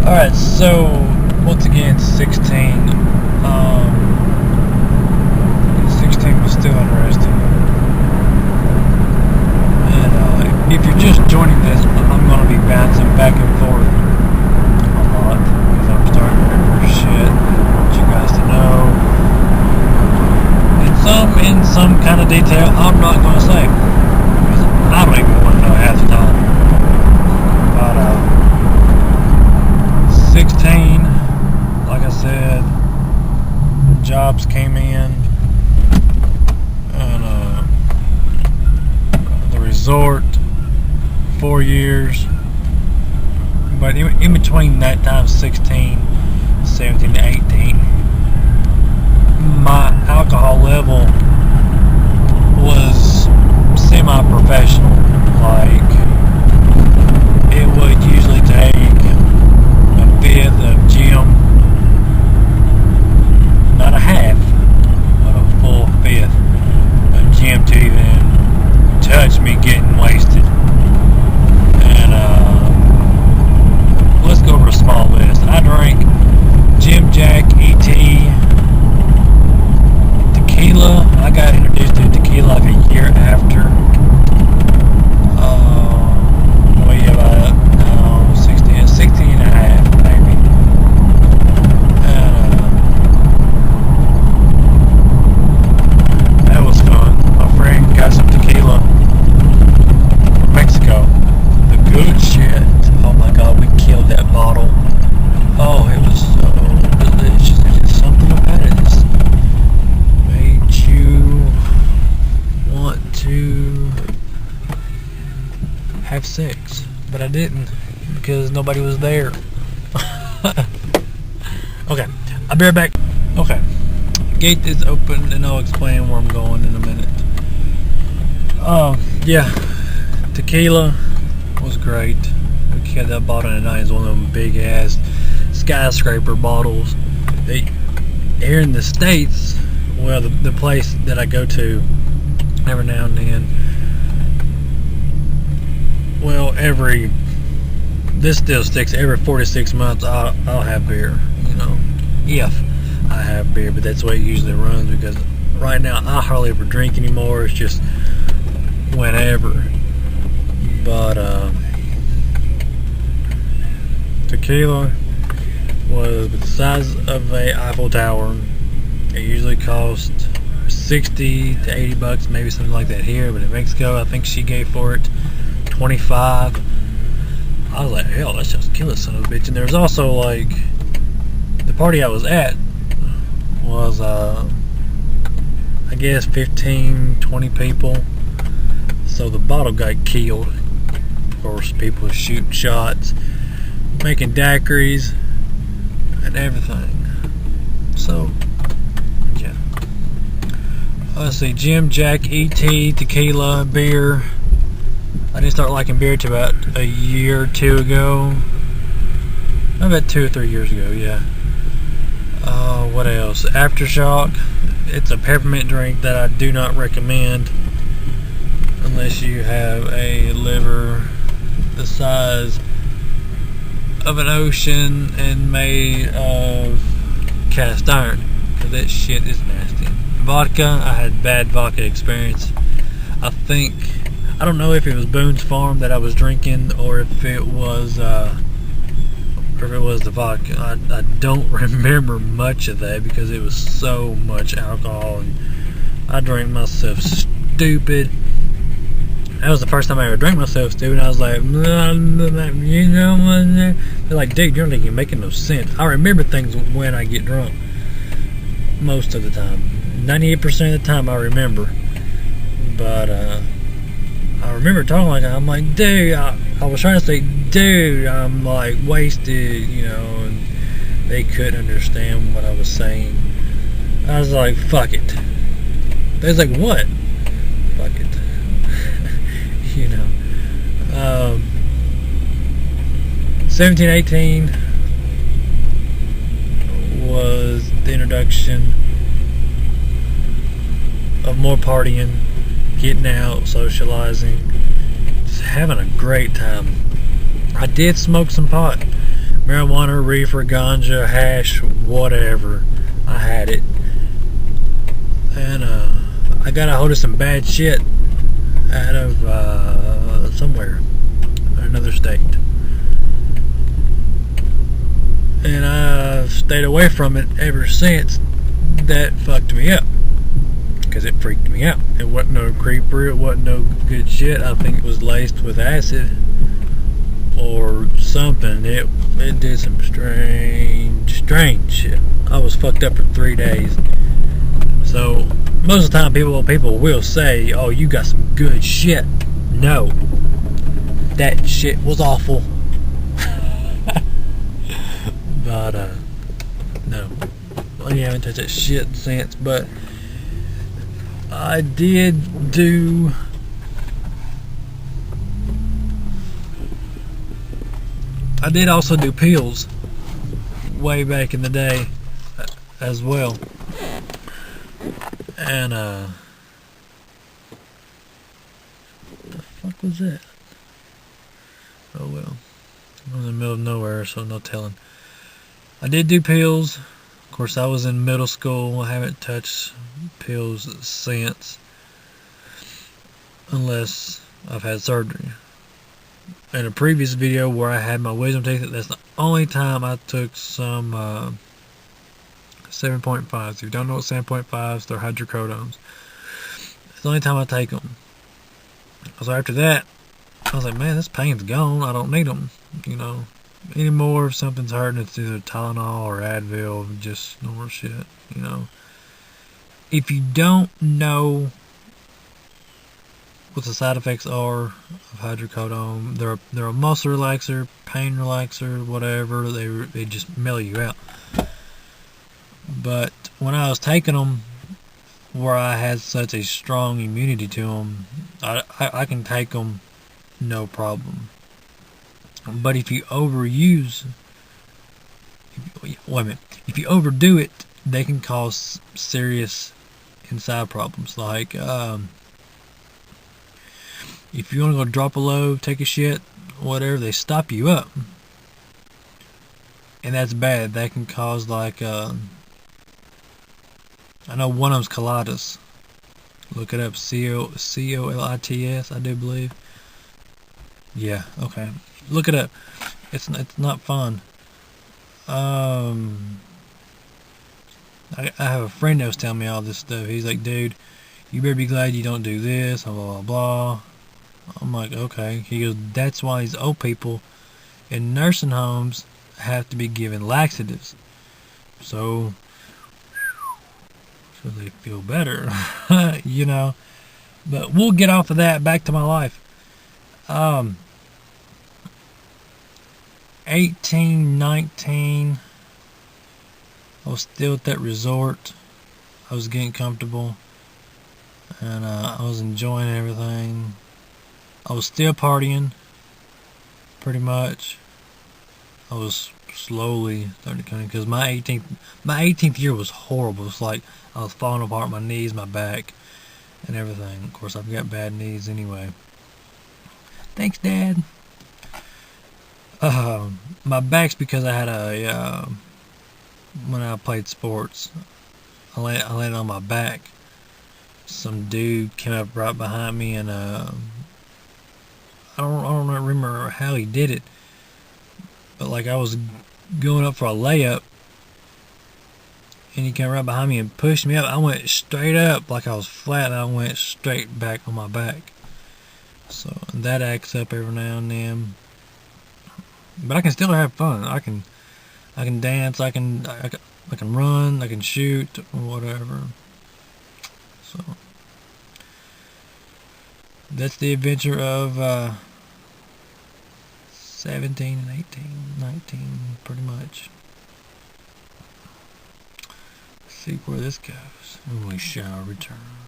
Alright, so once again, 16. 16 was still interesting. And if you're just joining this, I'm going to be bouncing back and forth a lot because I'm starting to remember shit I want you guys to know. And in some kind of detail I'm not going to say because I don't even want to know half the time. But 16, like I said, jobs came in, and the resort, 4 years, but in between that time, 16, 17 to 18, my alcohol level was semi-professional. Like, it would usually take a fifth of Jim, not a half, but a full fifth of Jim to even touch me getting wasted. And let's go over a small list. I drank Jim Jack, E.T., tequila. I got introduced to tequila like a year after. About 16 and a half, maybe. And that was fun. My friend got some tequila from Mexico. The good shit. Oh my god, we killed that bottle. Oh, it was so delicious. There's just something about it. Just made you want to have sex. But I didn't because nobody was there. Okay, I'll be right back. Okay, gate is open and I'll explain where I'm going in a minute. Yeah, tequila was great. We had that bottle tonight. It's one of them big ass skyscraper bottles. Here in the States, well, the place that I go to every now and then, well, this still sticks. Every 4 to 6 months, I'll have beer. You know, if I have beer, but that's the way it usually runs. Because right now, I hardly ever drink anymore. It's just whenever. But tequila was the size of a Eiffel Tower. It usually cost 60 to 80 bucks, maybe something like that here. But in Mexico, I think she gave for it 25. I was like, hell, let's just kill this son of a bitch. And there's also, like, the party I was at was I guess 15, 20 people. So the bottle got killed. Of course, people were shooting shots, making daiquiris and everything. So yeah, let's see, Jim, Jack, E.T., tequila, beer. I didn't start liking beer till about a year or two ago. About 2 or 3 years ago, yeah. What else? Aftershock. It's a peppermint drink that I do not recommend unless you have a liver the size of an ocean and made of cast iron, because that shit is nasty. Vodka. I had bad vodka experience. I don't know if it was Boone's Farm that I was drinking or if it was the vodka. I don't remember much of that because it was so much alcohol and I drank myself stupid. That was the first time I ever drank myself stupid. I was like, you know, they're like, dude, you're not even making no sense. I remember things when I get drunk. Most of the time. 98% of the time I remember. But I remember talking like that. I'm like, dude, I was trying to say, dude, I'm like wasted, you know, and they couldn't understand what I was saying. I was like, fuck it. They was like, what? Fuck it. You know. 17, 18 was the introduction of more partying, getting out, socializing, just having a great time. I did smoke some pot. marijuana, reefer, ganja, hash, whatever. I had it. And I got a hold of some bad shit out of somewhere, another state. And I've stayed away from it ever since. That fucked me up. Because it freaked me out. It wasn't no creeper, it wasn't no good shit. I think it was laced with acid or something. It did some strange shit. I was fucked up for 3 days. So most of the time people will say, oh, you got some good shit. No. That shit was awful. But no. I haven't touched that shit since, but I did also do pills way back in the day as well. And what the fuck was that? Oh well. I was in the middle of nowhere, so no telling. I did do pills. Of course, I was in middle school. I haven't touched pills since, unless I've had surgery. In a previous video where I had my wisdom teeth, that's the only time I took some 7.5s. If you don't know what 7.5s, they're hydrocodones. It's the only time I take them. So after that, I was like, man, this pain's gone. I don't need them, anymore. If something's hurting, it's either Tylenol or Advil, just normal shit, If you don't know what the side effects are of hydrocodone, they're a muscle relaxer, pain relaxer, whatever. They just mellow you out. But when I was taking them, where I had such a strong immunity to them, I can take them no problem. But if you overdo it, they can cause serious inside problems. Like if you want to go drop a load, take a shit, whatever, they stop you up, and that's bad. That can cause like I know one of them's colitis. Look it up, colitis, I do believe. Yeah, okay. Look it up. It's not fun. I have a friend that was telling me all this stuff. He's like, dude, you better be glad you don't do this, blah, blah, blah. I'm like, okay. He goes, that's why these old people in nursing homes have to be given laxatives. So they feel better, But we'll get off of that. Back to my life. 18, 19, I was still at that resort. I was getting comfortable, and I was enjoying everything. I was still partying, pretty much. I was slowly starting to come in, because my 18th year was horrible. It's like I was falling apart, my knees, my back, and everything. Of course, I've got bad knees anyway. Thanks, Dad. My back's because I had when I played sports, I landed on my back. Some dude came up right behind me, and I don't remember how he did it, but like I was going up for a layup, and he came right behind me and pushed me up. I went straight up like I was flat, and I went straight back on my back. So that acts up every now and then. But I can still have fun. I can dance. I can run. I can shoot, or whatever. So that's the adventure of 17 and 18, 19, pretty much. See where this goes, and we shall return.